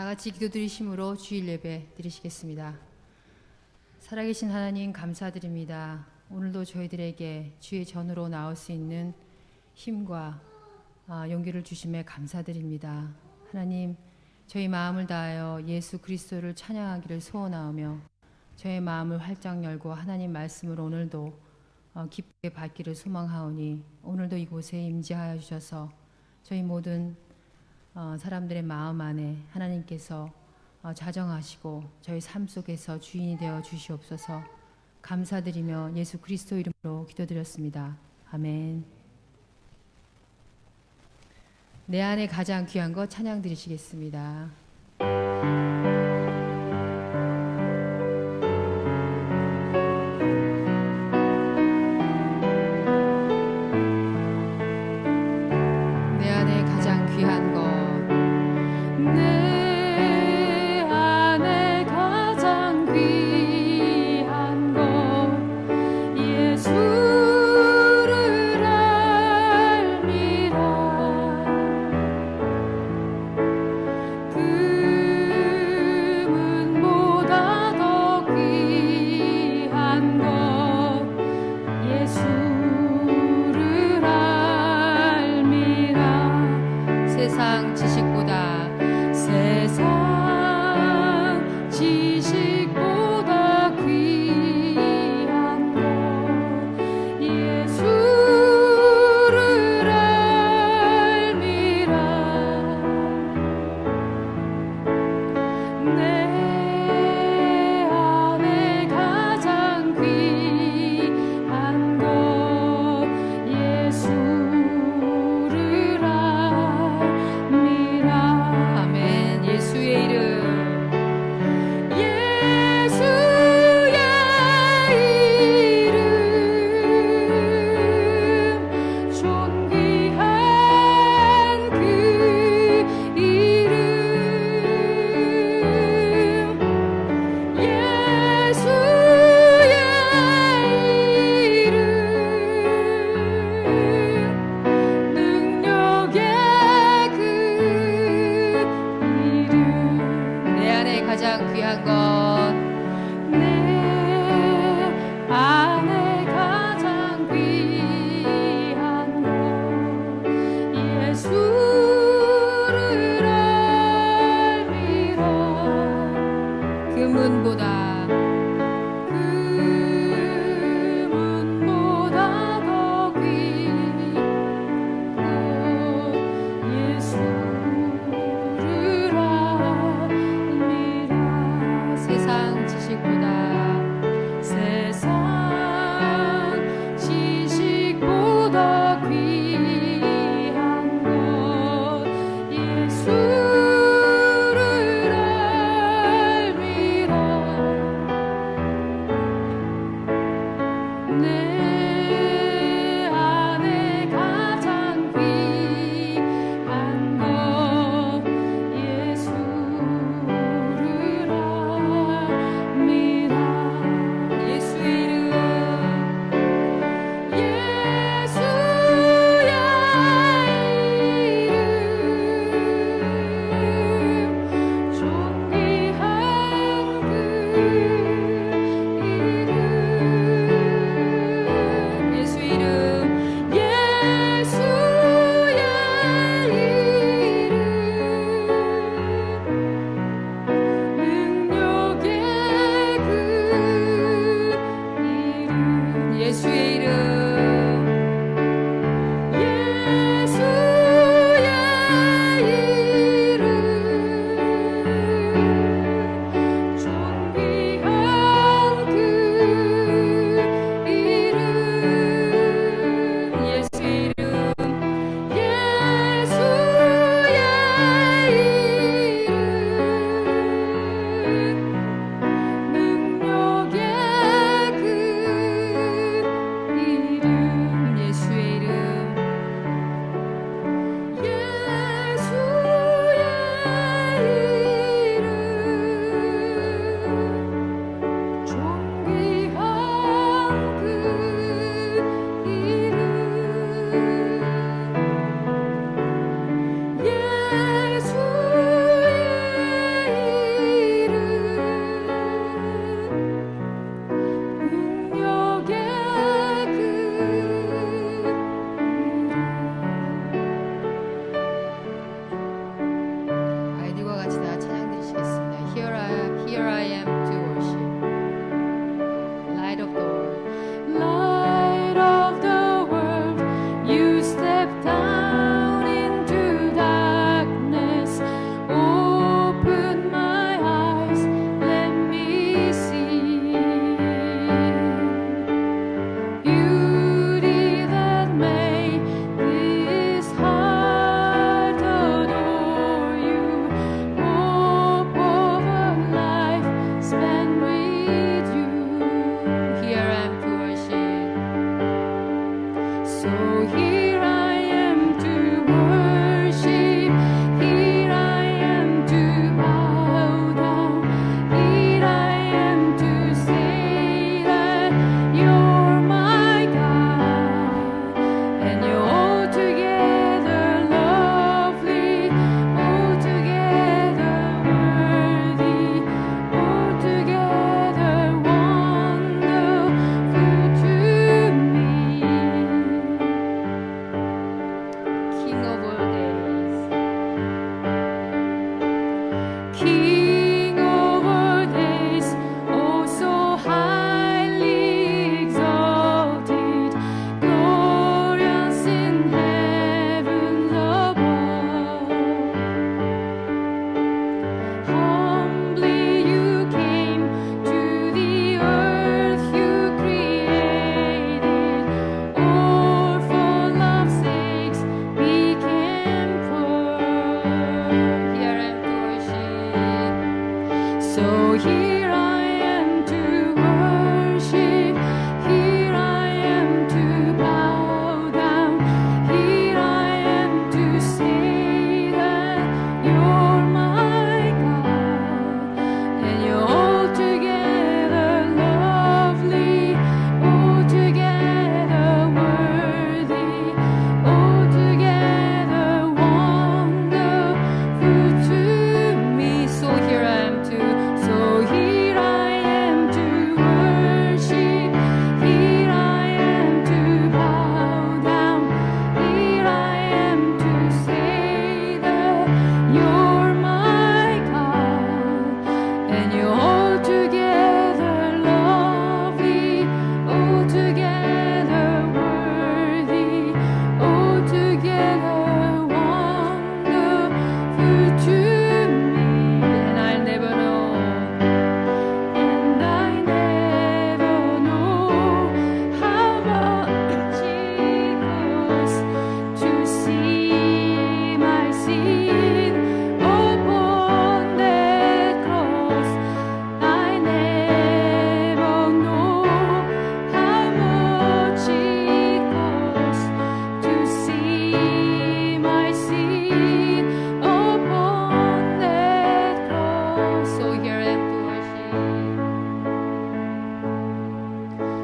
같이 기도 드리심으로 주일 예배 드리시겠습니다. 살아계신 하나님 감사드립니다. 오늘도 저희들에게 주의 전으로 나올 수 있는 힘과 용기를 주심에 감사드립니다. 하나님, 저희 마음을 다하여 예수 그리스도를 찬양하기를 소원하오며 저의 마음을 활짝 열고 하나님 말씀을 오늘도 기쁘게 받기를 소망하오니 오늘도 이곳에 임재하여 주셔서 저희 모든 사람들의 마음 안에 하나님께서 자정하시고 저희 삶 속에서 주인이 되어 주시옵소서. 감사드리며 예수 그리스도 이름으로 기도드렸습니다. 아멘. 내 안에 가장 귀한 것 찬양 드리시겠습니다. 내 안에 가장 귀한 것 내 안에 가장 귀한 것 예수를 알미라. 그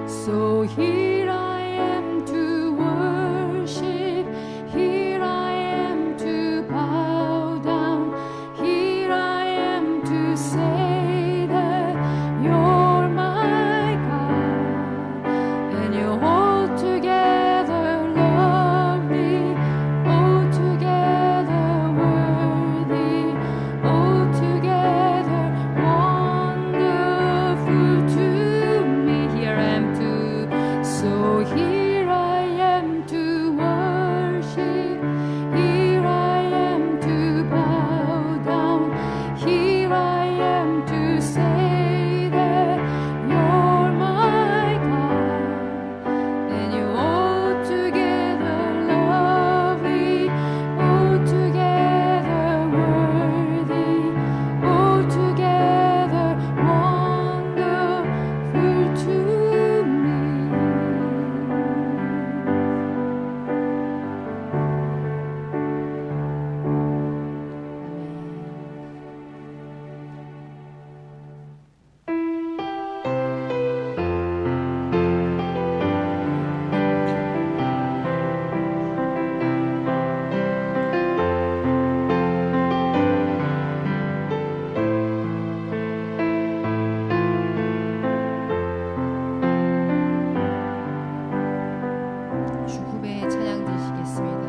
So here I am to worship, here I am to bow down, here I am to say that you're my God, and you're altogether lovely, altogether worthy, altogether wonderful to me. Here I am to, so here I am to worship, here I am to bow down, here I am to say that you're my God, and you're altogether lovely, altogether worthy, altogether wonderful to me. 주급의 찬양 드리시겠습니다.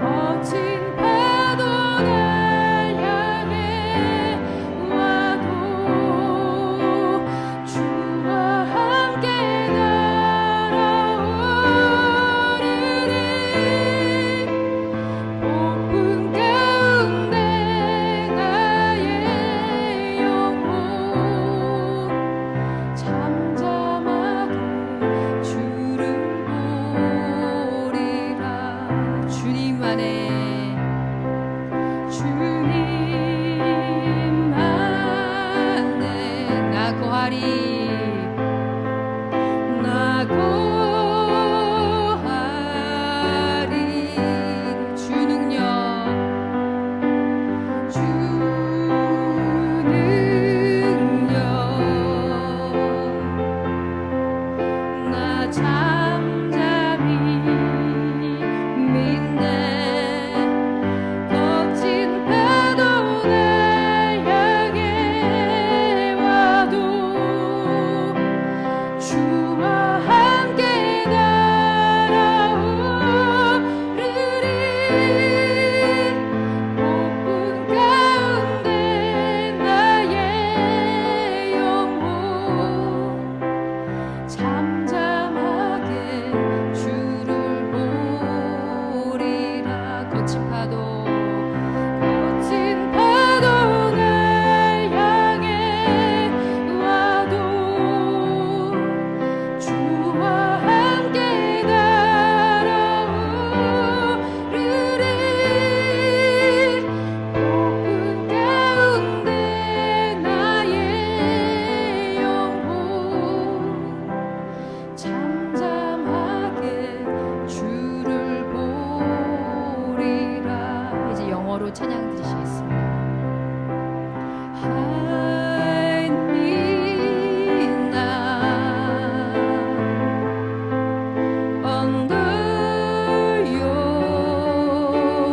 거친 파도 날 향해 와도 주와 함께 날아오르리. 폭풍 가운데 나의 영혼 잠잠하게 주를 보리라. 주님 안에 나 거하리, 나 거하리. 주 능력, 주 능력 나 잠잠히 믿네. 거친 파도 날 향해 와도 주와 함께 날아오르리. 폭풍 가운데 나의 영혼 잠잠하게 주를 보리라. 거친 파도 날 향해 와도 주와 함께 날아오르리. 폭풍 가운데 나의 영혼 잠잠하게 주를 보리라. 이제 영어로 찬양 드리시겠습니다. Hide me now under your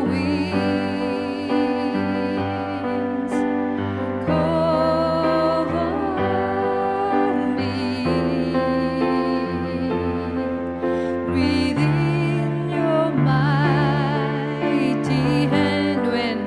wings. Cover me within your mighty hand when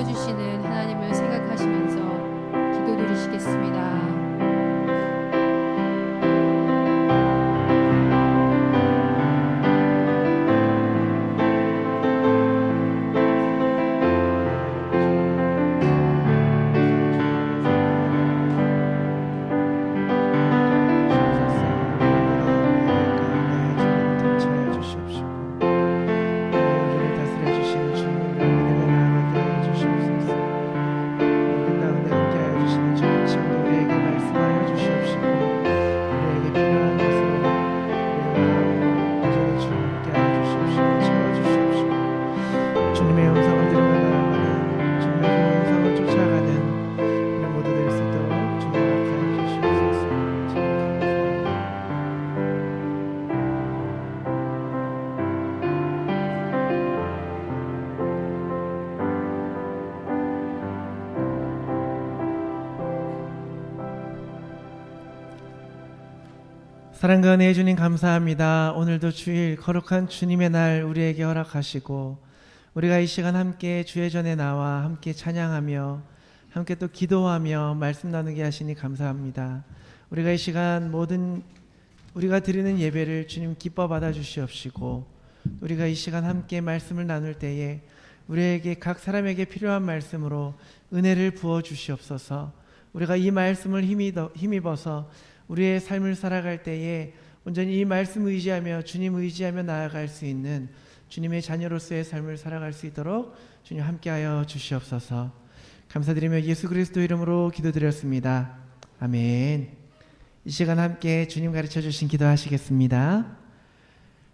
품어주시는 하나님을 생각하시면서 기도드리시겠습니다. 사랑과 은혜의 주님 감사합니다. 오늘도 주일 거룩한 주님의 날 우리에게 허락하시고 우리가 이 시간 함께 주의 전에 나와 함께 찬양하며 함께 또 기도하며 말씀 나누게 하시니 감사합니다. 우리가 이 시간 모든 우리가 드리는 예배를 주님 기뻐 받아 주시옵시고 우리가 이 시간 함께 말씀을 나눌 때에 우리에게 각 사람에게 필요한 말씀으로 은혜를 부어 주시옵소서. 우리가 이 말씀을 힘입어서 우리의 삶을 살아갈 때에 온전히 이 말씀 의지하며 주님 의지하며 나아갈 수 있는 주님의 자녀로서의 삶을 살아갈 수 있도록 주님 함께하여 주시옵소서. 감사드리며 예수 그리스도 이름으로 기도드렸습니다. 아멘. 이 시간 함께 주님 가르쳐 주신 기도하시겠습니다.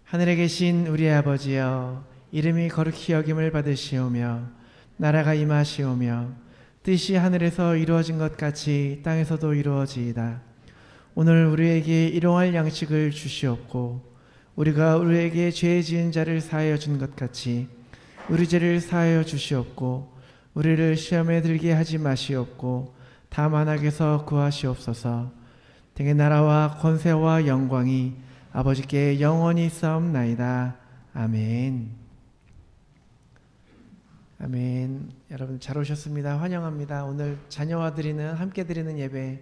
하늘에 계신 우리의 아버지여, 이름이 거룩히 여김을 받으시오며 나라가 임하시오며 뜻이 하늘에서 이루어진 것 같이 땅에서도 이루어지이다. 오늘 우리에게 일용할 양식을 주시옵고 우리가 우리에게 죄 지은 자를 사하여 준 것 같이 우리 죄를 사하여 주시옵고 우리를 시험에 들게 하지 마시옵고 다만 악에서 구하시옵소서. 등의 나라와 권세와 영광이 아버지께 영원히 있사옵나이다. 아멘. 아멘. 여러분 잘 오셨습니다. 환영합니다. 오늘 자녀와 함께 드리는 예배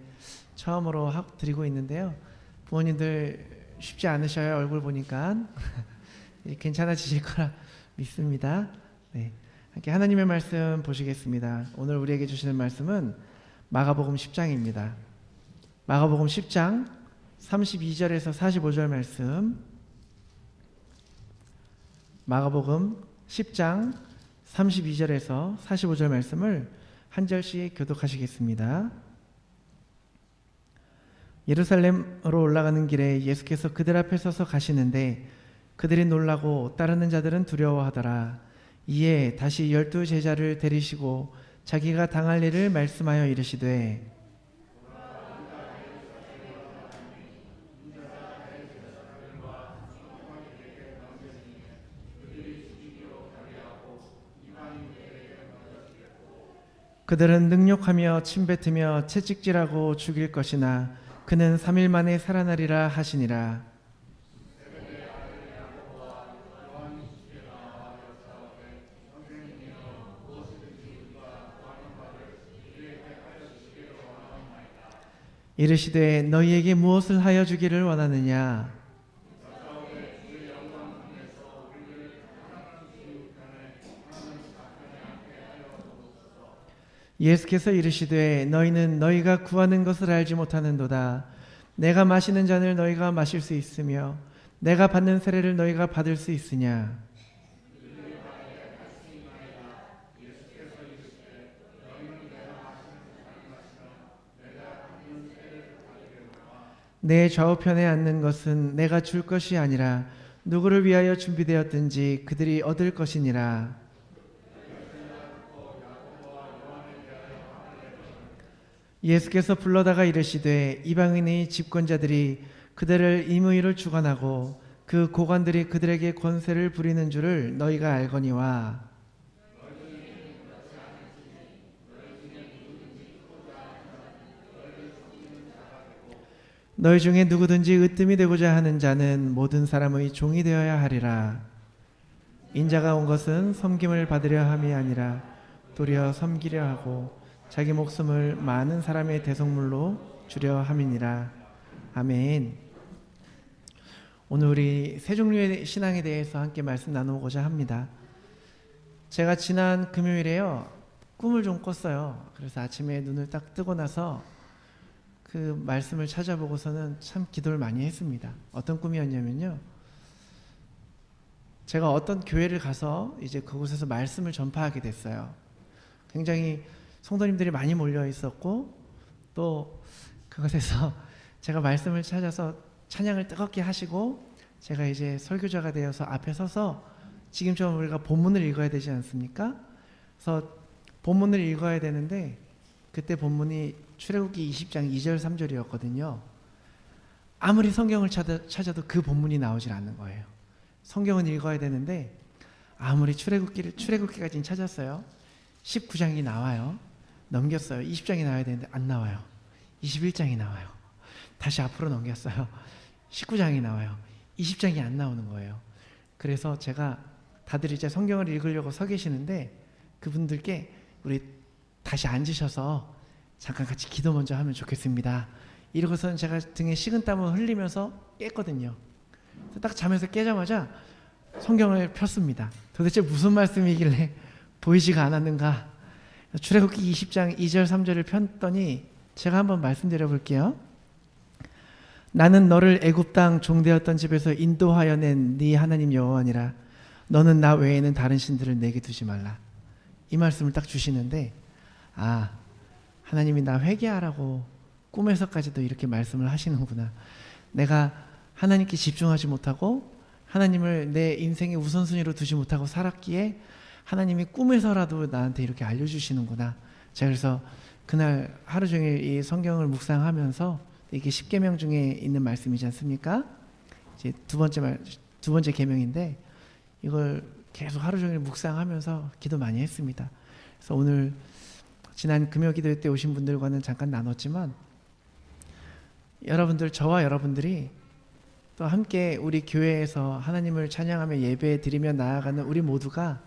처음으로 드리고 있는데요. 부모님들 쉽지 않으셔요. 얼굴 보니까 괜찮아지실 거라 믿습니다. 네, 함께 하나님의 말씀 보시겠습니다. 오늘 우리에게 주시는 말씀은 마가복음 10장입니다. 마가복음 10장 32절에서 45절 말씀. 마가복음 10장 32절에서 45절 말씀을 한 절씩 교독하시겠습니다. 예루살렘으로 올라가는 길에 예수께서 그들 앞에 서서 가시는데 그들이 놀라고 따르는 자들은 두려워하더라. 이에 다시 12 제자를 데리시고 자기가 당할 일을 말씀하여 이르시되 그들은 능욕하며 침뱉으며 채찍질하고 죽일 것이나 그는 3일 만에 살아나리라 하시니라. 이르시되 너희에게 무엇을 하여 주기를 원하느냐? 예수께서 이르시되 너희는 너희가 구하는 것을 알지 못하는도다. 내가 마시는 잔을 너희가 마실 수 있으며 내가 받는 세례를 너희가 받을 수 있으냐? 내 좌우편에 앉는 것은 내가 줄 것이 아니라 누구를 위하여 준비되었든지 그들이 얻을 것이니라. 예수께서 불러다가 이르시되 이방인의 집권자들이 그들을 임의로 주관하고 그 고관들이 그들에게 권세를 부리는 줄을 너희가 알거니와 너희 중에 누구든지 으뜸이 되고자 하는 자는 모든 사람의 종이 되어야 하리라. 인자가 온 것은 섬김을 받으려 함이 아니라 도리어 섬기려 하고 자기 목숨을 많은 사람의 대속물로 주려 함이니라. 아멘. 오늘 우리 세 종류의 신앙에 대해서 함께 말씀 나누고자 합니다. 제가 지난 금요일에요, 꿈을 좀 꿨어요. 그래서 아침에 눈을 딱 뜨고 나서 그 말씀을 찾아보고서는 참 기도를 많이 했습니다. 어떤 꿈이었냐면요, 제가 어떤 교회를 가서 이제 그곳에서 말씀을 전파하게 됐어요. 굉장히 성도님들이 많이 몰려 있었고, 또 그곳에서 제가 말씀을 찾아서 찬양을 뜨겁게 하시고, 제가 이제 설교자가 되어서 앞에 서서 지금처럼 우리가 본문을 읽어야 되지 않습니까? 그래서 본문을 읽어야 되는데 그때 본문이 출애굽기 20장 2절 3절이었거든요. 아무리 성경을 찾아도 그 본문이 나오질 않는 거예요. 성경은 읽어야 되는데 아무리 출애굽기까지는 찾았어요. 19장이 나와요. 넘겼어요. 20장이 나와야 되는데 안 나와요. 21장이 나와요. 다시 앞으로 넘겼어요. 19장이 나와요. 20장이 안 나오는 거예요. 그래서 제가 다들 이제 성경을 읽으려고 서 계시는데 그분들께 우리 다시 앉으셔서 잠깐 같이 기도 먼저 하면 좋겠습니다. 이러고서는 제가 등에 식은땀을 흘리면서 깼거든요. 딱 잠에서 깨자마자 성경을 폈습니다. 도대체 무슨 말씀이길래 보이지가 않았는가. 출애굽기 20장 2절 3절을 폈더니 제가 한번 말씀드려 볼게요. 나는 너를 애굽 땅 종되었던 집에서 인도하여 낸 네 하나님 여호와니라. 너는 나 외에는 다른 신들을 내게 두지 말라. 이 말씀을 딱 주시는데, 아, 하나님이 나 회개하라고 꿈에서까지도 이렇게 말씀을 하시는구나. 내가 하나님께 집중하지 못하고 하나님을 내 인생의 우선순위로 두지 못하고 살았기에 하나님이 꿈에서라도 나한테 이렇게 알려주시는구나. 제가 그래서 그날 하루 종일 이 성경을 묵상하면서, 이게 10계명 중에 있는 말씀이지 않습니까? 이제 두 번째 계명인데 이걸 계속 하루 종일 묵상하면서 기도 많이 했습니다. 그래서 오늘 지난 금요 기도 때 오신 분들과는 잠깐 나눴지만, 여러분들, 저와 여러분들이 또 함께 우리 교회에서 하나님을 찬양하며 예배 드리며 나아가는 우리 모두가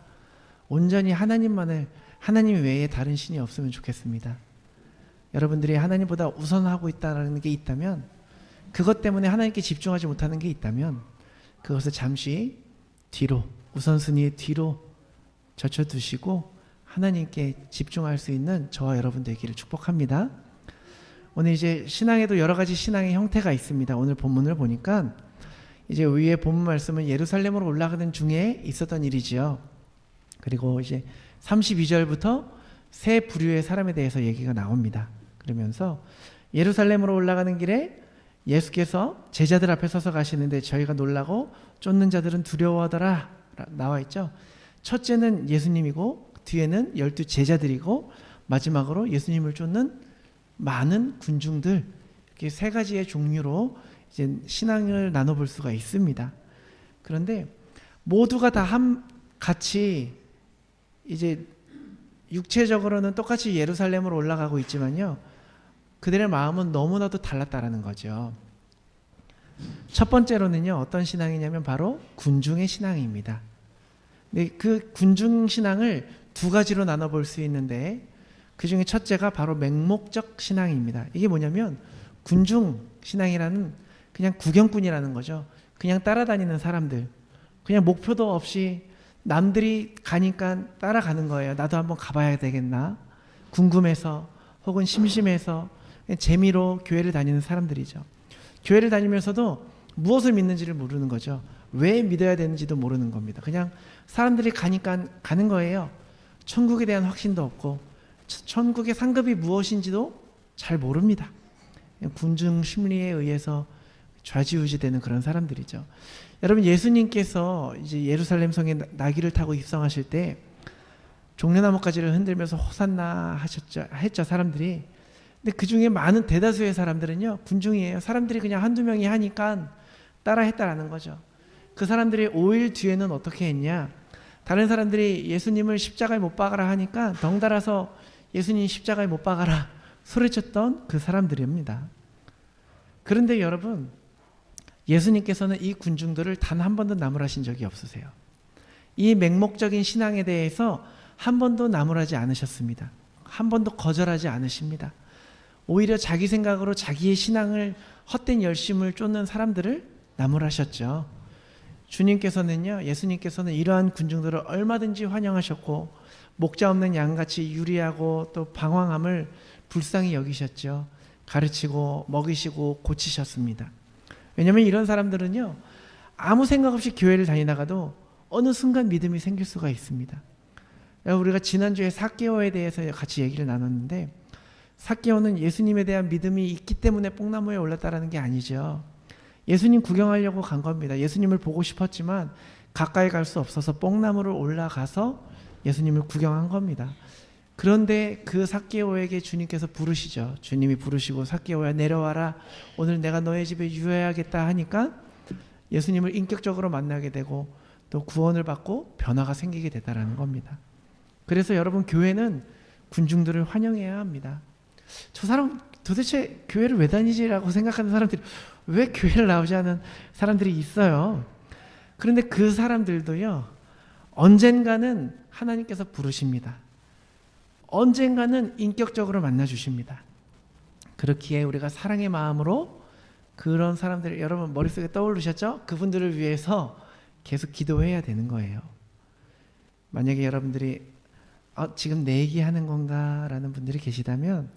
온전히 하나님 외에 다른 신이 없으면 좋겠습니다. 여러분들이 하나님보다 우선하고 있다는 게 있다면, 그것 때문에 하나님께 집중하지 못하는 게 있다면 그것을 잠시 뒤로, 우선순위의 뒤로 젖혀두시고 하나님께 집중할 수 있는 저와 여러분 되기를 축복합니다. 오늘 이제 신앙에도 여러 가지 신앙의 형태가 있습니다. 오늘 본문을 보니까 이제 위에 본문 말씀은 예루살렘으로 올라가는 중에 있었던 일이지요. 그리고 이제 32절부터 세 부류의 사람에 대해서 얘기가 나옵니다. 그러면서 예루살렘으로 올라가는 길에 예수께서 제자들 앞에 서서 가시는데 저희가 놀라고 쫓는 자들은 두려워하더라 나와 있죠. 첫째는 예수님이고, 뒤에는 12 제자들이고, 마지막으로 예수님을 쫓는 많은 군중들, 이렇게 세 가지의 종류로 이제 신앙을 나눠볼 수가 있습니다. 그런데 모두가 다 같이 이제 육체적으로는 똑같이 예루살렘으로 올라가고 있지만요, 그들의 마음은 너무나도 달랐다라는 거죠. 첫 번째로는요, 어떤 신앙이냐면 바로 군중의 신앙입니다. 근데 그 군중 신앙을 두 가지로 나눠볼 수 있는데, 그 중에 첫째가 바로 맹목적 신앙입니다. 이게 뭐냐면 군중 신앙이라는 그냥 구경꾼이라는 거죠. 그냥 따라다니는 사람들, 그냥 목표도 없이 남들이 가니까 따라가는 거예요. 나도 한번 가봐야 되겠나, 궁금해서 혹은 심심해서 재미로 교회를 다니는 사람들이죠. 교회를 다니면서도 무엇을 믿는지를 모르는 거죠. 왜 믿어야 되는지도 모르는 겁니다. 그냥 사람들이 가니까 가는 거예요. 천국에 대한 확신도 없고 천국의 상급이 무엇인지도 잘 모릅니다. 군중 심리에 의해서 좌지우지되는 그런 사람들이죠. 여러분, 예수님께서 이제 예루살렘 성에 나귀를 타고 입성하실 때 종려나무 가지를 흔들면서 호산나 했죠, 사람들이. 근데 그 중에 많은 대다수의 사람들은요, 군중이에요. 사람들이 그냥 한두 명이 하니까 따라 했다라는 거죠. 그 사람들이 5일 뒤에는 어떻게 했냐, 다른 사람들이 예수님을 십자가에 못 박아라 하니까 덩달아서 예수님 십자가에 못 박아라 소리쳤던 그 사람들입니다. 그런데 여러분, 예수님께서는 이 군중들을 단 한 번도 나무라신 적이 없으세요. 이 맹목적인 신앙에 대해서 한 번도 나무라지 않으셨습니다. 한 번도 거절하지 않으십니다. 오히려 자기 생각으로 자기의 신앙을 헛된 열심을 쫓는 사람들을 나무라셨죠. 주님께서는요, 예수님께서는 이러한 군중들을 얼마든지 환영하셨고 목자 없는 양같이 유리하고 또 방황함을 불쌍히 여기셨죠. 가르치고 먹이시고 고치셨습니다. 왜냐하면 이런 사람들은요, 아무 생각 없이 교회를 다니다가도 어느 순간 믿음이 생길 수가 있습니다. 우리가 지난주에 삭개오에 대해서 같이 얘기를 나눴는데, 삭개오는 예수님에 대한 믿음이 있기 때문에 뽕나무에 올랐다라는 게 아니죠. 예수님 구경하려고 간 겁니다. 예수님을 보고 싶었지만 가까이 갈 수 없어서 뽕나무를 올라가서 예수님을 구경한 겁니다. 그런데 그 삭개오에게 주님께서 부르시죠. 주님이 부르시고 삭개오야 내려와라. 오늘 내가 너의 집에 유해하겠다 하니까 예수님을 인격적으로 만나게 되고 또 구원을 받고 변화가 생기게 됐다라는 겁니다. 그래서 여러분, 교회는 군중들을 환영해야 합니다. 저 사람 도대체 교회를 왜 다니지라고 생각하는 사람들이, 왜 교회를 나오지 않은 사람들이 있어요. 그런데 그 사람들도요, 언젠가는 하나님께서 부르십니다. 언젠가는 인격적으로 만나주십니다. 그렇기에 우리가 사랑의 마음으로 그런 사람들, 여러분 머릿속에 떠오르셨죠? 그분들을 위해서 계속 기도해야 되는 거예요. 만약에 여러분들이 지금 내 얘기하는 건가? 라는 분들이 계시다면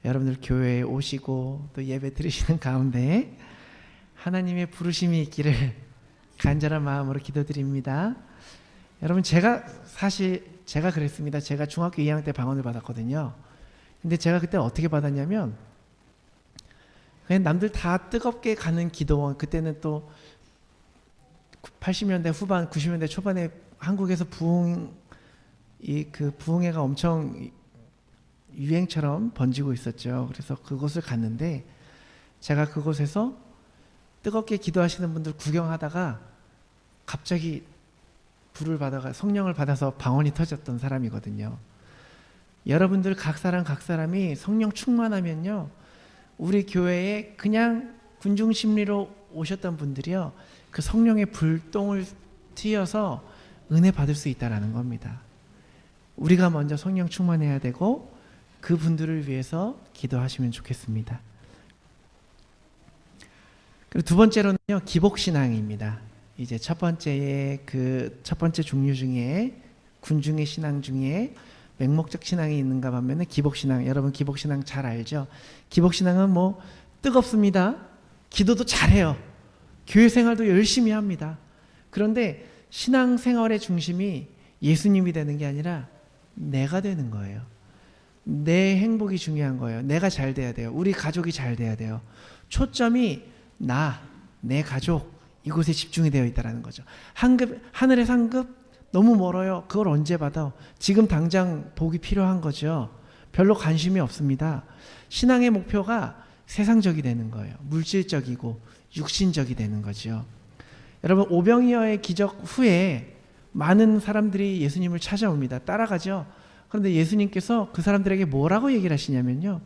여러분들 교회에 오시고 또 예배 드리시는 가운데 하나님의 부르심이 있기를 간절한 마음으로 기도드립니다. 여러분, 제가 그랬습니다. 제가 중학교 2학년 때 방언을 받았거든요. 근데 제가 그때 어떻게 받았냐면, 그냥 남들 다 뜨겁게 가는 기도원, 그때는 또 80년대 후반 90년대 초반에 한국에서 부흥회가 엄청 유행처럼 번지고 있었죠. 그래서 그곳을 갔는데, 제가 그곳에서 뜨겁게 기도하시는 분들 구경하다가 갑자기 불을 받아가 성령을 받아서 방언이 터졌던 사람이거든요. 여러분들 각 사람이 성령 충만하면요, 우리 교회에 그냥 군중 심리로 오셨던 분들이요, 그 성령의 불똥을 튀어서 은혜 받을 수 있다라는 겁니다. 우리가 먼저 성령 충만해야 되고 그 분들을 위해서 기도하시면 좋겠습니다. 그리고 두 번째로는요, 기복신앙입니다. 이제 첫 번째 종류 중에 군중의 신앙 중에 맹목적 신앙이 있는가 하면은 기복신앙. 여러분 기복신앙 잘 알죠? 기복신앙은 뭐 뜨겁습니다. 기도도 잘해요. 교회 생활도 열심히 합니다. 그런데 신앙생활의 중심이 예수님이 되는 게 아니라 내가 되는 거예요. 내 행복이 중요한 거예요. 내가 잘 돼야 돼요. 우리 가족이 잘 돼야 돼요. 초점이 내 가족, 이곳에 집중이 되어 있다는 거죠. 하늘의 상급 너무 멀어요. 그걸 언제 받아? 지금 당장 복이 필요한 거죠. 별로 관심이 없습니다. 신앙의 목표가 세상적이 되는 거예요. 물질적이고 육신적이 되는 거죠. 여러분, 오병이어의 기적 후에 많은 사람들이 예수님을 찾아옵니다. 따라가죠. 그런데 예수님께서 그 사람들에게 뭐라고 얘기를 하시냐면요,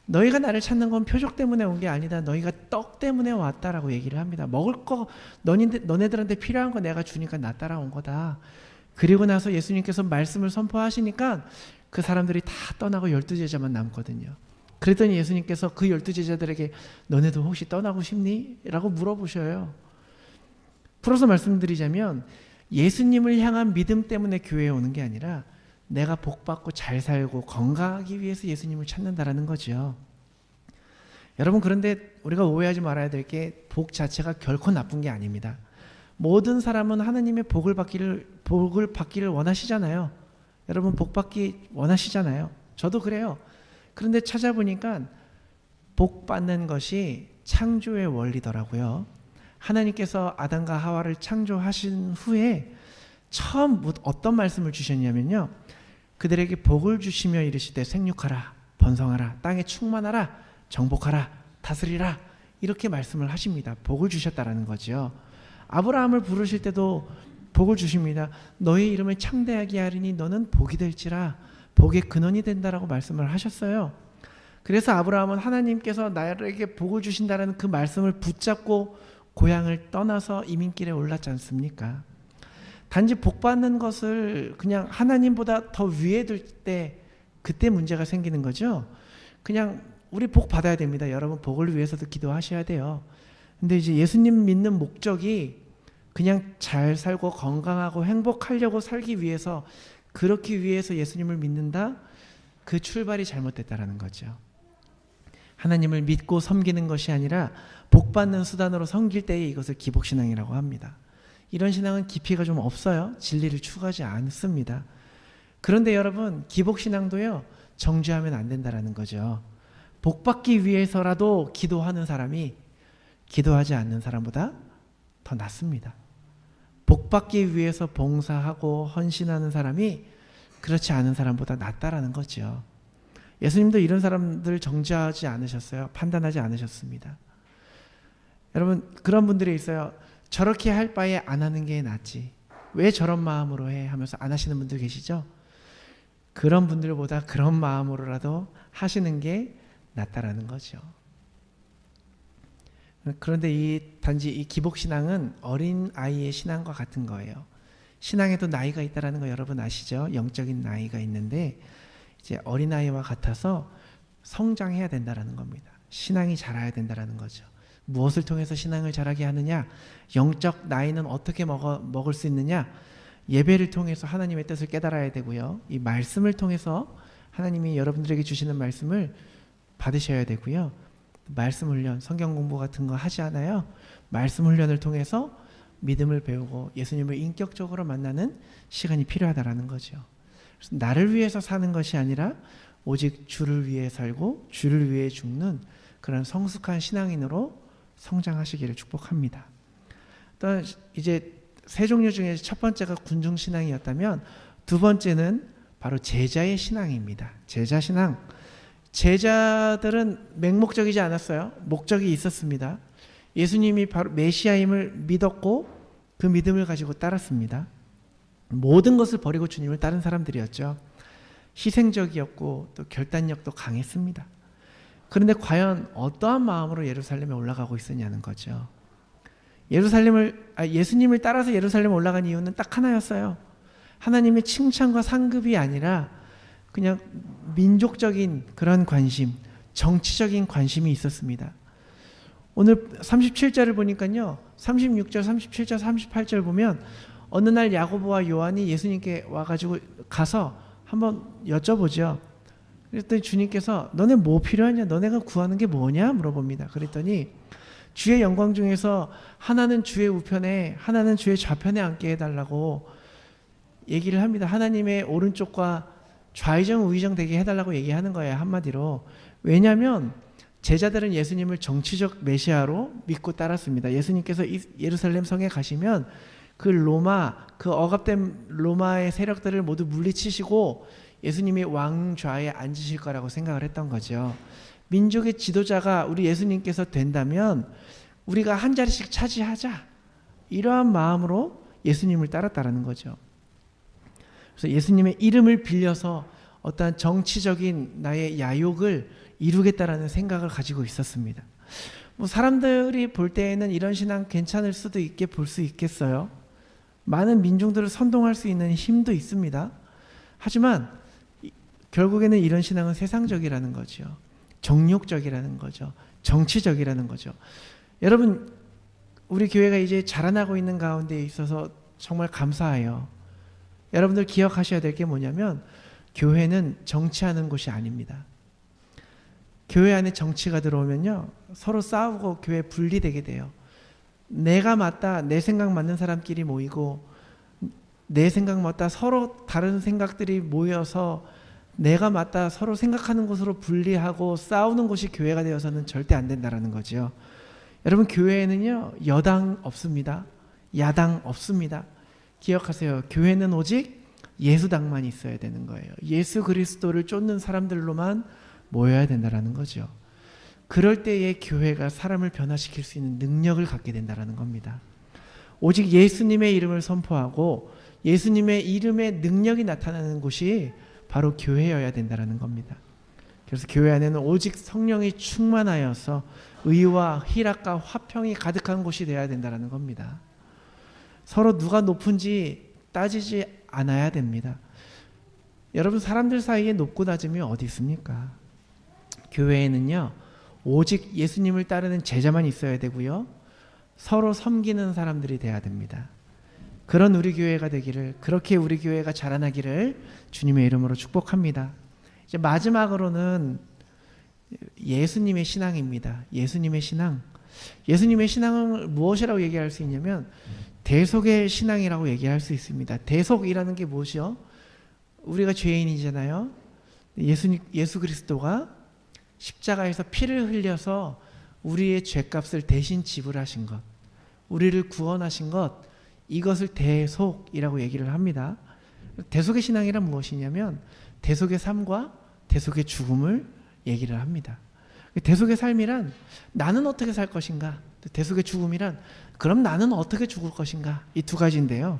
너희가 나를 찾는 건 표적 때문에 온 게 아니다. 너희가 떡 때문에 왔다라고 얘기를 합니다. 먹을 거 너네들한테 필요한 거 내가 주니까 나 따라온 거다. 그리고 나서 예수님께서 말씀을 선포하시니까 그 사람들이 다 떠나고 12제자만 남거든요. 그랬더니 예수님께서 그 12제자들에게 너네도 혹시 떠나고 싶니? 라고 물어보셔요. 풀어서 말씀드리자면 예수님을 향한 믿음 때문에 교회에 오는 게 아니라 내가 복받고 잘 살고 건강하기 위해서 예수님을 찾는다라는 거죠. 여러분, 그런데 우리가 오해하지 말아야 될 게 복 자체가 결코 나쁜 게 아닙니다. 모든 사람은 하나님의 복을 받기를 원하시잖아요. 여러분 복 받기 원하시잖아요. 저도 그래요. 그런데 찾아보니까 복 받는 것이 창조의 원리더라고요. 하나님께서 아담과 하와를 창조하신 후에 처음 어떤 말씀을 주셨냐면요, 그들에게 복을 주시며 이르시되 생육하라, 번성하라, 땅에 충만하라, 정복하라, 다스리라, 이렇게 말씀을 하십니다. 복을 주셨다라는 거죠. 아브라함을 부르실 때도 복을 주십니다. 너의 이름을 창대하게 하리니 너는 복이 될지라, 복의 근원이 된다라고 말씀을 하셨어요. 그래서 아브라함은 하나님께서 나에게 복을 주신다라는 그 말씀을 붙잡고 고향을 떠나서 이민길에 올랐지 않습니까? 단지 복 받는 것을 그냥 하나님보다 더 위에 둘 때 그때 문제가 생기는 거죠. 그냥 우리 복 받아야 됩니다. 여러분 복을 위해서도 기도하셔야 돼요. 근데 이제 예수님 믿는 목적이 그냥 잘 살고 건강하고 행복하려고 살기 위해서, 그렇기 위해서 예수님을 믿는다? 그 출발이 잘못됐다라는 거죠. 하나님을 믿고 섬기는 것이 아니라 복 받는 수단으로 섬길 때에 이것을 기복신앙이라고 합니다. 이런 신앙은 깊이가 좀 없어요. 진리를 추구하지 않습니다. 그런데 여러분, 기복신앙도요, 정죄하면 안 된다라는 거죠. 복 받기 위해서라도 기도하는 사람이 기도하지 않는 사람보다 더 낫습니다. 복 받기 위해서 봉사하고 헌신하는 사람이 그렇지 않은 사람보다 낫다라는 거죠. 예수님도 이런 사람들 정죄하지 않으셨어요. 판단하지 않으셨습니다. 여러분, 그런 분들이 있어요. 저렇게 할 바에 안 하는 게 낫지, 왜 저런 마음으로 해 하면서 안 하시는 분들 계시죠? 그런 분들보다 그런 마음으로라도 하시는 게 낫다라는 거죠. 그런데 단지 이 기복신앙은 어린 아이의 신앙과 같은 거예요. 신앙에도 나이가 있다라는 거 여러분 아시죠? 영적인 나이가 있는데 이제 어린아이와 같아서 성장해야 된다라는 겁니다. 신앙이 자라야 된다라는 거죠. 무엇을 통해서 신앙을 자라게 하느냐? 영적 나이는 어떻게 먹을 수 있느냐? 예배를 통해서 하나님의 뜻을 깨달아야 되고요. 이 말씀을 통해서 하나님이 여러분들에게 주시는 말씀을 받으셔야 되고요. 말씀 훈련, 성경 공부 같은 거 하지 않아요? 말씀 훈련을 통해서 믿음을 배우고 예수님을 인격적으로 만나는 시간이 필요하다라는 거죠. 그래서 나를 위해서 사는 것이 아니라 오직 주를 위해 살고 주를 위해 죽는 그런 성숙한 신앙인으로 성장하시기를 축복합니다. 또 이제 세 종류 중에 첫 번째가 군중 신앙이었다면 두 번째는 바로 제자의 신앙입니다. 제자 신앙. 제자들은 맹목적이지 않았어요. 목적이 있었습니다. 예수님이 바로 메시아임을 믿었고 그 믿음을 가지고 따랐습니다. 모든 것을 버리고 주님을 따른 사람들이었죠. 희생적이었고 또 결단력도 강했습니다. 그런데 과연 어떠한 마음으로 예루살렘에 올라가고 있었냐는 거죠. 예수님을 따라서 예루살렘에 올라간 이유는 딱 하나였어요. 하나님의 칭찬과 상급이 아니라 그냥 민족적인 그런 관심, 정치적인 관심이 있었습니다. 오늘 37절을 보니까요, 36절, 37절, 38절 보면 어느 날 야고보와 요한이 예수님께 와가지고 가서 한번 여쭤보죠. 그랬더니 주님께서 너네 뭐 필요하냐? 너네가 구하는 게 뭐냐? 물어봅니다. 그랬더니 주의 영광 중에서 하나는 주의 우편에 하나는 주의 좌편에 앉게 해달라고 얘기를 합니다. 하나님의 오른쪽과 좌의정 우의정 되게 해달라고 얘기하는 거예요. 한마디로. 왜냐하면 제자들은 예수님을 정치적 메시아로 믿고 따랐습니다. 예수님께서 예루살렘 성에 가시면 그 억압된 로마의 세력들을 모두 물리치시고 예수님이 왕좌에 앉으실 거라고 생각을 했던 거죠. 민족의 지도자가 우리 예수님께서 된다면 우리가 한 자리씩 차지하자, 이러한 마음으로 예수님을 따랐다라는 거죠. 그래서 예수님의 이름을 빌려서 어떠한 정치적인 나의 야욕을 이루겠다라는 생각을 가지고 있었습니다. 사람들이 볼 때에는 이런 신앙 괜찮을 수도 있게 볼 수 있겠어요. 많은 민중들을 선동할 수 있는 힘도 있습니다. 하지만 결국에는 이런 신앙은 세상적이라는 거죠. 정욕적이라는 거죠. 정치적이라는 거죠. 여러분, 우리 교회가 이제 자라나고 있는 가운데 있어서 정말 감사해요. 여러분들 기억하셔야 될 게 뭐냐면 교회는 정치하는 곳이 아닙니다. 교회 안에 정치가 들어오면요, 서로 싸우고 교회 분리되게 돼요. 내가 맞다, 내 생각 맞는 사람끼리 모이고 내 생각 맞다, 서로 다른 생각들이 모여서 내가 맞다, 서로 생각하는 곳으로 분리하고 싸우는 곳이 교회가 되어서는 절대 안 된다라는 거죠. 여러분, 교회에는요, 여당 없습니다. 야당 없습니다. 기억하세요. 교회는 오직 예수당만 있어야 되는 거예요. 예수 그리스도를 쫓는 사람들로만 모여야 된다라는 거죠. 그럴 때에 교회가 사람을 변화시킬 수 있는 능력을 갖게 된다라는 겁니다. 오직 예수님의 이름을 선포하고 예수님의 이름의 능력이 나타나는 곳이 바로 교회여야 된다라는 겁니다. 그래서 교회 안에는 오직 성령이 충만하여서 의와 희락과 화평이 가득한 곳이 되어야 된다라는 겁니다. 서로 누가 높은지 따지지 않아야 됩니다. 여러분, 사람들 사이에 높고 낮음이 어디 있습니까? 교회에는요, 오직 예수님을 따르는 제자만 있어야 되고요, 서로 섬기는 사람들이 돼야 됩니다. 그런 우리 교회가 되기를, 그렇게 우리 교회가 자라나기를 주님의 이름으로 축복합니다. 이제 마지막으로는 예수님의 신앙입니다. 예수님의 신앙. 예수님의 신앙을 무엇이라고 얘기할 수 있냐면 대속의 신앙이라고 얘기할 수 있습니다. 대속이라는 게 무엇이요? 우리가 죄인이잖아요. 예수 그리스도가 십자가에서 피를 흘려서 우리의 죄값을 대신 지불하신 것, 우리를 구원하신 것, 이것을 대속이라고 얘기를 합니다. 대속의 신앙이란 무엇이냐면 대속의 삶과 대속의 죽음을 얘기를 합니다. 대속의 삶이란 나는 어떻게 살 것인가, 대속의 죽음이란 그럼 나는 어떻게 죽을 것인가, 이 두 가지인데요.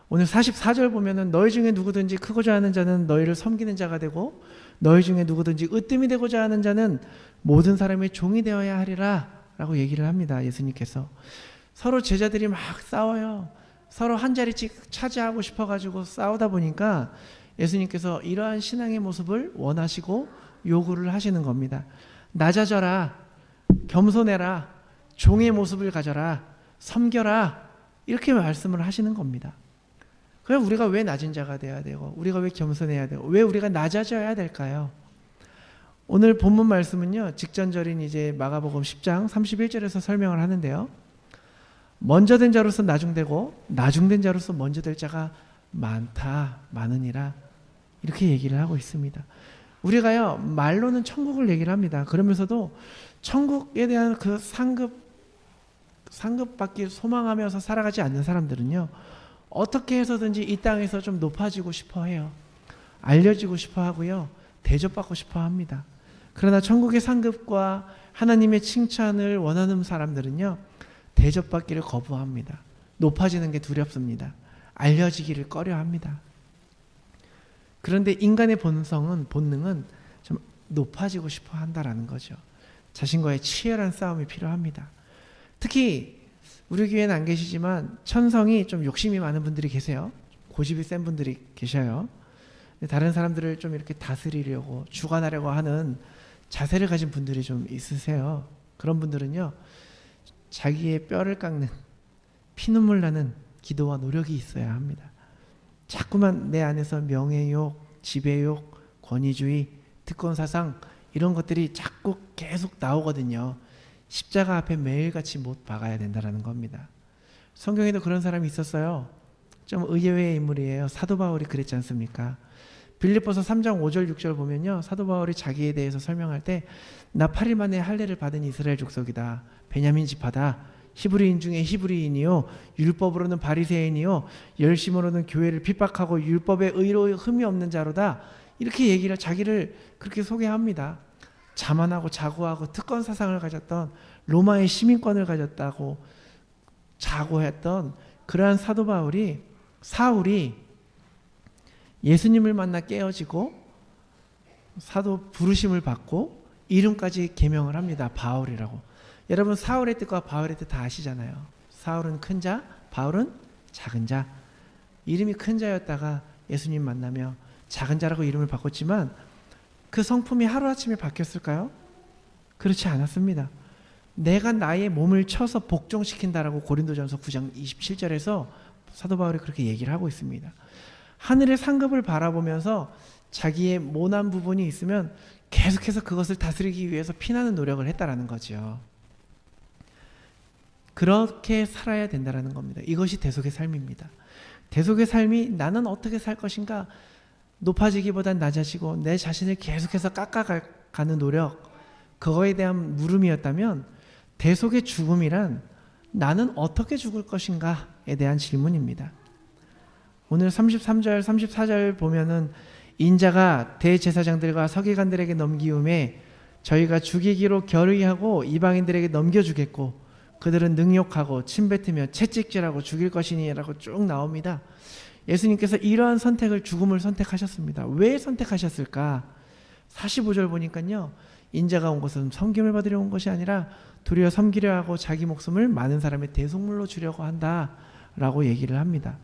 오늘 44절 보면은 너희 중에 누구든지 크고자 하는 자는 너희를 섬기는 자가 되고 너희 중에 누구든지 으뜸이 되고자 하는 자는 모든 사람의 종이 되어야 하리라 라고 얘기를 합니다. 예수님께서 서로 제자들이 막 싸워요. 서로 한 자리씩 차지하고 싶어가지고 싸우다 보니까 예수님께서 이러한 신앙의 모습을 원하시고 요구를 하시는 겁니다. 낮아져라, 겸손해라, 종의 모습을 가져라, 섬겨라, 이렇게 말씀을 하시는 겁니다. 그럼 우리가 왜 낮은 자가 돼야 되고, 우리가 왜 겸손해야 되고, 왜 우리가 낮아져야 될까요? 오늘 본문 말씀은요, 직전절인 이제 마가복음 10장 31절에서 설명을 하는데요. 먼저 된 자로서 나중되고 나중된 자로서 먼저 될 자가 많으니라, 이렇게 얘기를 하고 있습니다. 우리가요, 말로는 천국을 얘기를 합니다. 그러면서도 천국에 대한 그 상급받기 소망하면서 살아가지 않는 사람들은요, 어떻게 해서든지 이 땅에서 좀 높아지고 싶어 해요. 알려지고 싶어 하고요, 대접받고 싶어 합니다. 그러나 천국의 상급과 하나님의 칭찬을 원하는 사람들은요, 대접받기를 거부합니다. 높아지는 게 두렵습니다. 알려지기를 꺼려합니다. 그런데 인간의 본능은 좀 높아지고 싶어 한다라는 거죠. 자신과의 치열한 싸움이 필요합니다. 특히 우리 교회는 안 계시지만 천성이 좀 욕심이 많은 분들이 계세요. 고집이 센 분들이 계셔요. 다른 사람들을 좀 이렇게 다스리려고 주관하려고 하는 자세를 가진 분들이 좀 있으세요. 그런 분들은요, 자기의 뼈를 깎는, 피눈물 나는 기도와 노력이 있어야 합니다. 자꾸만 내 안에서 명예욕, 지배욕, 권위주의, 특권사상, 이런 것들이 자꾸 계속 나오거든요. 십자가 앞에 매일같이 못 박아야 된다는 겁니다. 성경에도 그런 사람이 있었어요. 좀 의외의 인물이에요. 사도 바울이 그랬지 않습니까? 빌립보서 3장 5절 6절 보면요, 사도 바울이 자기에 대해서 설명할 때 나 8일 만에 할례를 받은 이스라엘 족속이다, 베냐민 지파다, 히브리인 중에 히브리인이요, 율법으로는 바리새인이요, 열심으로는 교회를 핍박하고 율법의 의로 흠이 없는 자로다, 이렇게 얘기를, 자기를 그렇게 소개합니다. 자만하고 자고하고 특권 사상을 가졌던, 로마의 시민권을 가졌다고 자고했던 그러한 사도 사울이 예수님을 만나 깨어지고 사도 부르심을 받고 이름까지 계명을 합니다. 바울이라고. 여러분, 사울의 뜻과 바울의 뜻 다 아시잖아요. 사울은 큰 자, 바울은 작은 자. 이름이 큰 자였다가 예수님 만나며 작은 자라고 이름을 바꿨지만 그 성품이 하루아침에 바뀌었을까요? 그렇지 않았습니다. 내가 나의 몸을 쳐서 복종시킨다라고 고린도전서 9장 27절에서 사도 바울이 그렇게 얘기를 하고 있습니다. 하늘의 상급을 바라보면서 자기의 모난 부분이 있으면 계속해서 그것을 다스리기 위해서 피나는 노력을 했다라는 거죠. 그렇게 살아야 된다라는 겁니다. 이것이 대속의 삶입니다. 대속의 삶이 나는 어떻게 살 것인가, 높아지기보단 낮아지고 내 자신을 계속해서 깎아가는 노력, 그거에 대한 물음이었다면 대속의 죽음이란 나는 어떻게 죽을 것인가에 대한 질문입니다. 오늘 33절, 34절 보면은 인자가 대제사장들과 서기관들에게 넘기움에 저희가 죽이기로 결의하고 이방인들에게 넘겨주겠고 그들은 능욕하고 침뱉으며 채찍질하고 죽일 것이니라고 쭉 나옵니다. 예수님께서 이러한 선택을, 죽음을 선택하셨습니다. 왜 선택하셨을까? 45절 보니까요, 인자가 온 것은 섬김을 받으려 온 것이 아니라 도리어 섬기려 하고 자기 목숨을 많은 사람의 대속물로 주려고 한다라고 얘기를 합니다.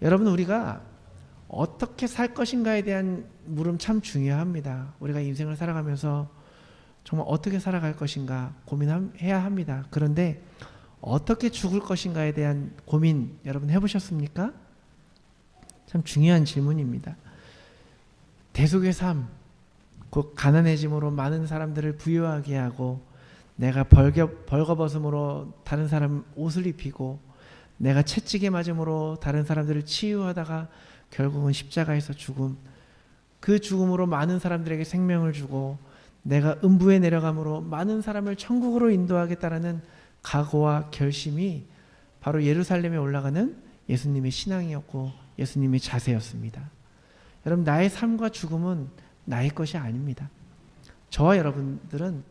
여러분, 우리가 어떻게 살 것인가에 대한 물음 참 중요합니다. 우리가 인생을 살아가면서 정말 어떻게 살아갈 것인가 고민해야 합니다. 그런데 어떻게 죽을 것인가에 대한 고민 여러분 해보셨습니까? 참 중요한 질문입니다. 대속의 삶, 곧 가난해짐으로 많은 사람들을 부유하게 하고, 내가 벌거벗음으로 다른 사람 옷을 입히고, 내가 채찍에 맞음으로 다른 사람들을 치유하다가 결국은 십자가에서 죽음, 그 죽음으로 많은 사람들에게 생명을 주고, 내가 음부에 내려감으로 많은 사람을 천국으로 인도하겠다라는 각오와 결심이 바로 예루살렘에 올라가는 예수님의 신앙이었고 예수님의 자세였습니다. 여러분, 나의 삶과 죽음은 나의 것이 아닙니다. 저와 여러분들은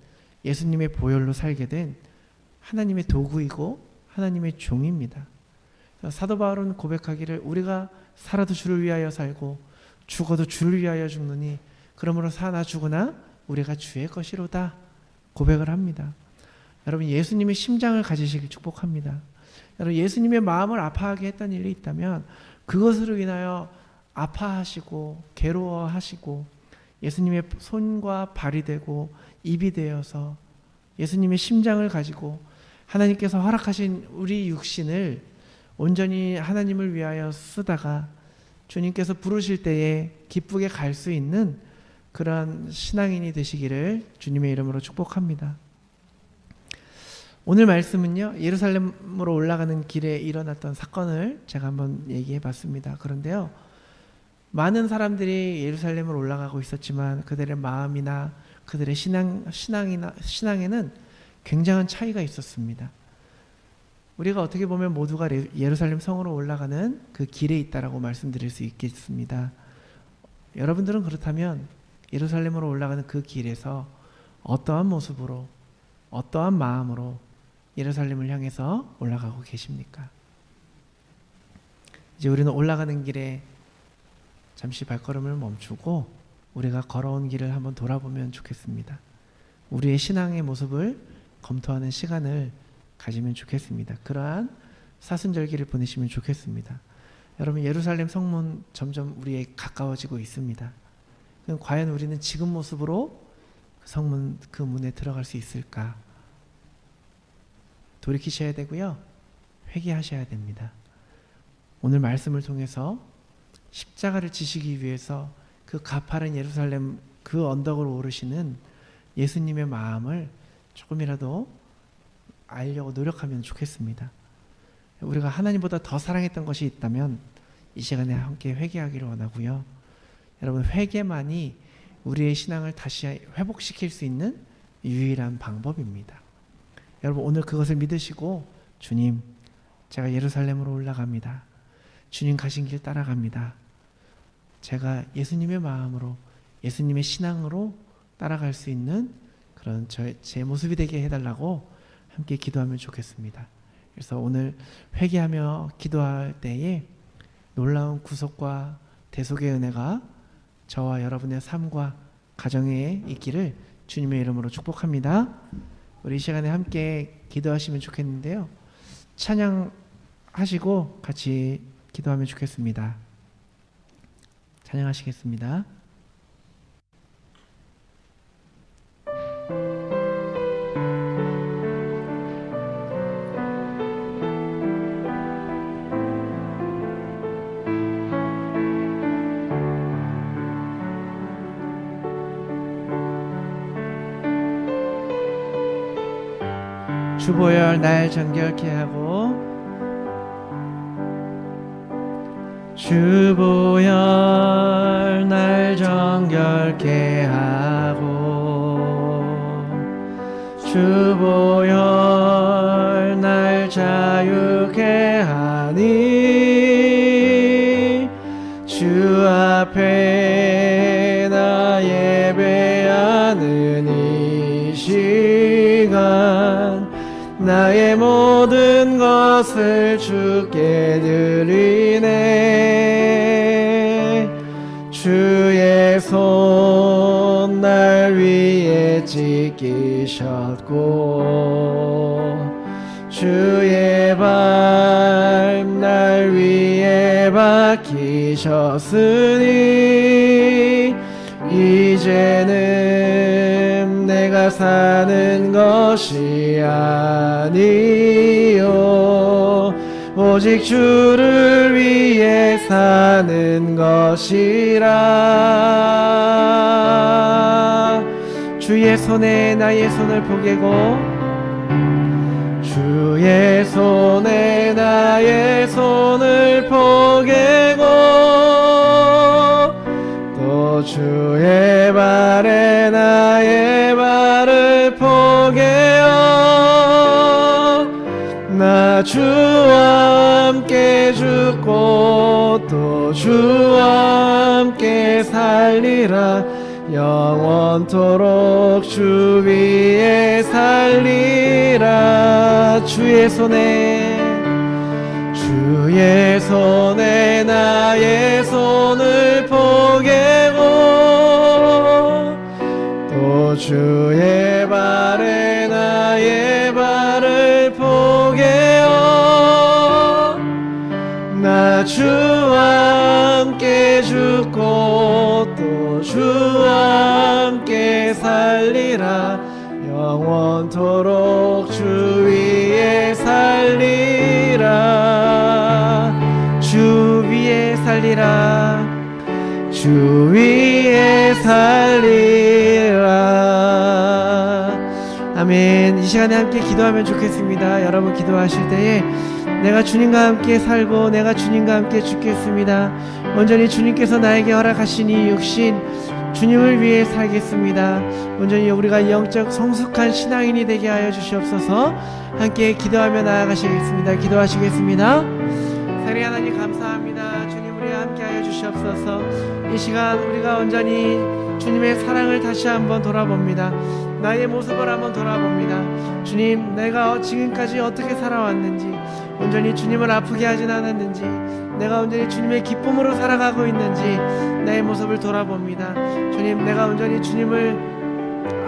예수님의 보혈로 살게 된 하나님의 도구이고 하나님의 종입니다. 사도 바울은 고백하기를 우리가 살아도 주를 위하여 살고 죽어도 주를 위하여 죽느니 그러므로 사나 죽으나 우리가 주의 것이로다 고백을 합니다. 여러분, 예수님의 심장을 가지시길 축복합니다. 여러분, 예수님의 마음을 아파하게 했던 일이 있다면 그것으로 인하여 아파하시고 괴로워하시고 예수님의 손과 발이 되고 입이 되어서 예수님의 심장을 가지고 하나님께서 허락하신 우리 육신을 온전히 하나님을 위하여 쓰다가 주님께서 부르실 때에 기쁘게 갈 수 있는 그러한 신앙인이 되시기를 주님의 이름으로 축복합니다. 오늘 말씀은요, 예루살렘으로 올라가는 길에 일어났던 사건을 제가 한번 얘기해 봤습니다. 그런데요, 많은 사람들이 예루살렘으로 올라가고 있었지만 그들의 마음이나 그들의 신앙에는 굉장한 차이가 있었습니다. 우리가 어떻게 보면 모두가 예루살렘 성으로 올라가는 그 길에 있다라고 말씀드릴 수 있겠습니다. 여러분들은 그렇다면 예루살렘으로 올라가는 그 길에서 어떠한 모습으로, 어떠한 마음으로 예루살렘을 향해서 올라가고 계십니까? 이제 우리는 올라가는 길에 잠시 발걸음을 멈추고 우리가 걸어온 길을 한번 돌아보면 좋겠습니다. 우리의 신앙의 모습을 검토하는 시간을 가지면 좋겠습니다. 그러한 사순절기를 보내시면 좋겠습니다. 여러분, 예루살렘 성문 점점 우리에 가까워지고 있습니다. 그럼 과연 우리는 지금 모습으로 성문 그 문에 들어갈 수 있을까? 돌이키셔야 되고요, 회개하셔야 됩니다. 오늘 말씀을 통해서 십자가를 지시기 위해서 그 가파른 예루살렘 그 언덕을 오르시는 예수님의 마음을 조금이라도 알려고 노력하면 좋겠습니다. 우리가 하나님보다 더 사랑했던 것이 있다면 이 시간에 함께 회개하기를 원하고요. 여러분, 회개만이 우리의 신앙을 다시 회복시킬 수 있는 유일한 방법입니다. 여러분, 오늘 그것을 믿으시고 주님, 제가 예루살렘으로 올라갑니다. 주님 가신 길 따라갑니다. 제가 예수님의 마음으로, 예수님의 신앙으로 따라갈 수 있는 그런 제 모습이 되게 해달라고 함께 기도하면 좋겠습니다. 그래서 오늘 회개하며 기도할 때에 놀라운 구속과 대속의 은혜가 저와 여러분의 삶과 가정에 있기를 주님의 이름으로 축복합니다. 우리 이 시간에 함께 기도하시면 좋겠는데요, 찬양하시고 같이 기도하면 좋겠습니다. 찬양하시겠습니다. 주보혈 날 정결케 하고, 주보혈 날 정결케 하고, 주보혈 날 자유케 하니, 주 앞에 나 예배하는 이 시간 나의 모든 것을 주께 드리네. 주의 손 날 위에 찢기셨고 주의 발 날 위에 발 이기셨으니 이제는 내가 사는 것이 아니요 오직 주를 위해 사는 것이라. 주의 손에 나의 손을 포개고 주의 손에 나의 손을 포개고 또 주의 발에 나의 발을 포개어 나 주와 함께 죽고 또 주와 함께 살리라. 영원토록 주 위에 살리라. 주의 손에 나의 손을 포개고 또 주의 발에 나의 발을 포개어 나 주와 함께 죽고 또 주와 함께 살리라. 영원토록 주 위에 살리라. 주 위에 살리라. 주 위에 살리라. 아멘. 이 시간에 함께 기도하면 좋겠습니다. 여러분 기도하실 때에 내가 주님과 함께 살고 내가 주님과 함께 죽겠습니다. 온전히 주님께서 나에게 허락하신 이 육신 주님을 위해 살겠습니다. 온전히 우리가 영적 성숙한 신앙인이 되게 하여 주시옵소서. 함께 기도하며 나아가시겠습니다. 기도하시겠습니다. 사랑의 하나님 감사합니다. 주님 우리와 함께 하여 주시옵소서. 이 시간 우리가 온전히 주님의 사랑을 다시 한번 돌아봅니다. 나의 모습을 한번 돌아봅니다. 주님 내가 지금까지 어떻게 살아왔는지 온전히 주님을 아프게 하진 않았는지 내가 온전히 주님의 기쁨으로 살아가고 있는지 나의 모습을 돌아봅니다. 주님 내가 온전히 주님을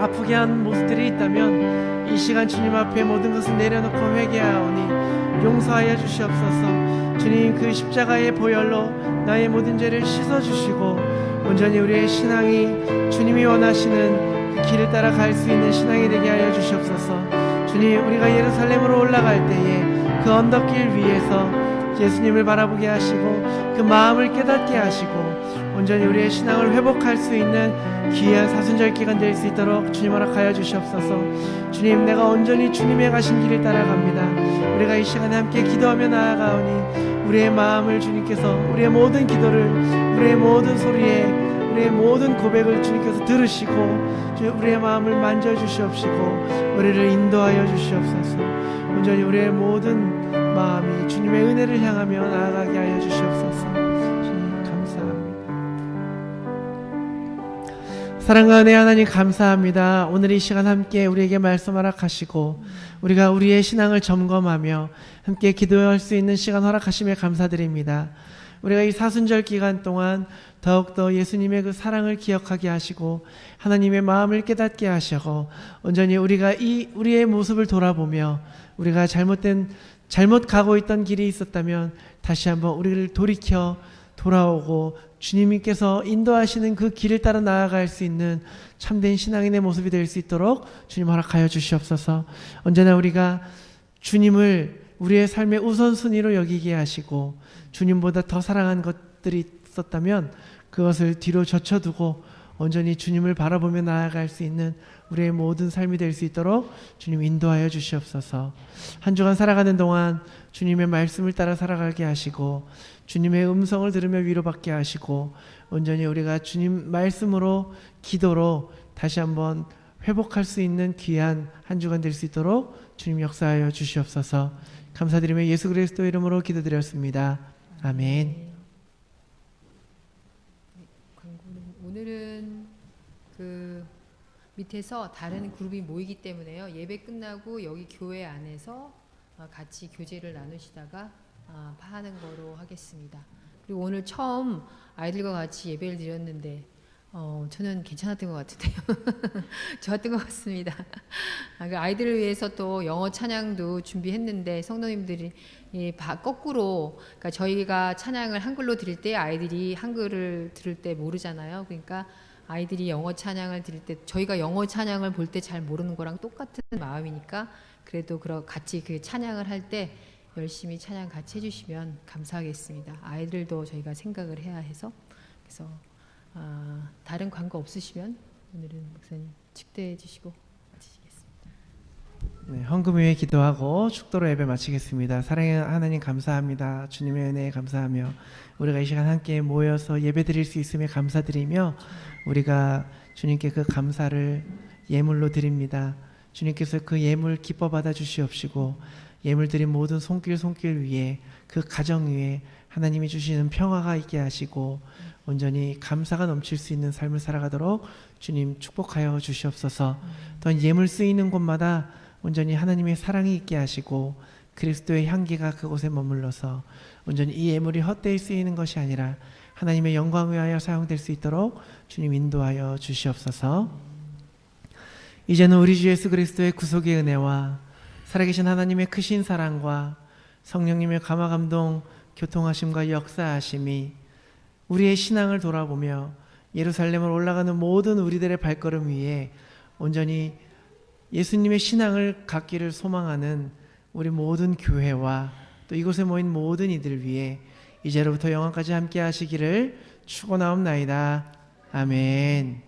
아프게 한 모습들이 있다면 이 시간 주님 앞에 모든 것을 내려놓고 회개하오니 용서하여 주시옵소서. 주님 그 십자가의 보혈로 나의 모든 죄를 씻어주시고 온전히 우리의 신앙이 주님이 원하시는 그 길을 따라 갈 수 있는 신앙이 되게 하여 주시옵소서. 주님 우리가 예루살렘으로 올라갈 때에 그 언덕길 위에서 예수님을 바라보게 하시고 그 마음을 깨닫게 하시고 온전히 우리의 신앙을 회복할 수 있는 귀한 사순절 기간 될 수 있도록 주님 허락하여 주시옵소서. 주님 내가 온전히 주님의 가신 길을 따라갑니다. 우리가 이 시간에 함께 기도하며 나아가오니 우리의 마음을 주님께서 우리의 모든 기도를 우리의 모든 소리에 우리의 모든 고백을 주님께서 들으시고 우리의 마음을 만져주시옵시고 우리를 인도하여 주시옵소서. 온전히 우리의 모든 마음이 주님의 은혜를 향하며 나아가게 하여 주시옵소서. 주님 감사합니다. 사랑과 은혜 하나님 감사합니다. 오늘 이 시간 함께 우리에게 말씀 허락하시고 우리가 우리의 신앙을 점검하며 함께 기도할 수 있는 시간 허락하심에 감사드립니다. 우리가 이 사순절 기간 동안 더욱더 예수님의 그 사랑을 기억하게 하시고 하나님의 마음을 깨닫게 하시고 온전히 우리가 우리의 모습을 돌아보며 우리가 잘못 가고 있던 길이 있었다면 다시 한번 우리를 돌이켜 돌아오고 주님께서 인도하시는 그 길을 따라 나아갈 수 있는 참된 신앙인의 모습이 될 수 있도록 주님 허락하여 주시옵소서. 언제나 우리가 주님을 우리의 삶의 우선순위로 여기게 하시고 주님보다 더 사랑한 것들이 있었다면 그것을 뒤로 젖혀두고 온전히 주님을 바라보며 나아갈 수 있는 우리의 모든 삶이 될 수 있도록 주님 인도하여 주시옵소서. 한 주간 살아가는 동안 주님의 말씀을 따라 살아가게 하시고 주님의 음성을 들으며 위로받게 하시고 온전히 우리가 주님 말씀으로 기도로 다시 한번 회복할 수 있는 귀한 한 주간 될 수 있도록 주님 역사하여 주시옵소서. 감사드리며 예수 그리스도 이름으로 기도드렸습니다. 아멘. 오늘은 그 밑에서 다른 그룹이 모이기 때문에요. 예배 끝나고 여기 교회 안에서 같이 교제를 나누시다가 하는 거로 하겠습니다. 그리고 오늘 처음 아이들과 같이 예배를 드렸는데 저는 괜찮았던 것 같은데요. 좋았던 것 같습니다. 그 아이들을 위해서 또 영어 찬양도 준비했는데 성도님들이 거꾸로, 그러니까 저희가 찬양을 한글로 드릴 때 아이들이 한글을 들을 때 모르잖아요. 그러니까 아이들이 영어 찬양을 드릴 때 저희가 영어 찬양을 볼 때 잘 모르는 거랑 똑같은 마음이니까 그래도 같이 그 찬양을 할 때 열심히 찬양 같이 해주시면 감사하겠습니다. 아이들도 저희가 생각을 해야 해서. 그래서 다른 광고 없으시면 오늘은 목사님 축도해 주시고 마치시겠습니다. 네, 헌금 위에 기도하고 축도로 예배 마치겠습니다. 사랑의 하나님 감사합니다. 주님의 은혜에 감사하며 우리가 이 시간 함께 모여서 예배 드릴 수 있음에 감사드리며 우리가 주님께 그 감사를 예물로 드립니다. 주님께서 그 예물 기뻐 받아 주시옵시고 예물 드린 모든 손길 위에 그 가정 위에 하나님이 주시는 평화가 있게 하시고 온전히 감사가 넘칠 수 있는 삶을 살아가도록 주님 축복하여 주시옵소서. 또한 예물 쓰이는 곳마다 온전히 하나님의 사랑이 있게 하시고 그리스도의 향기가 그곳에 머물러서 온전히 이 예물이 헛되이 쓰이는 것이 아니라 하나님의 영광을 위하여 사용될 수 있도록 주님 인도하여 주시옵소서. 이제는 우리 주 예수 그리스도의 구속의 은혜와 살아계신 하나님의 크신 사랑과 성령님의 감화감동 교통하심과 역사하심이 우리의 신앙을 돌아보며 예루살렘을 올라가는 모든 우리들의 발걸음 위에 온전히 예수님의 신앙을 갖기를 소망하는 우리 모든 교회와 또 이곳에 모인 모든 이들 위해 이제로부터 영원까지 함께 하시기를 축원하옵나이다. 아멘.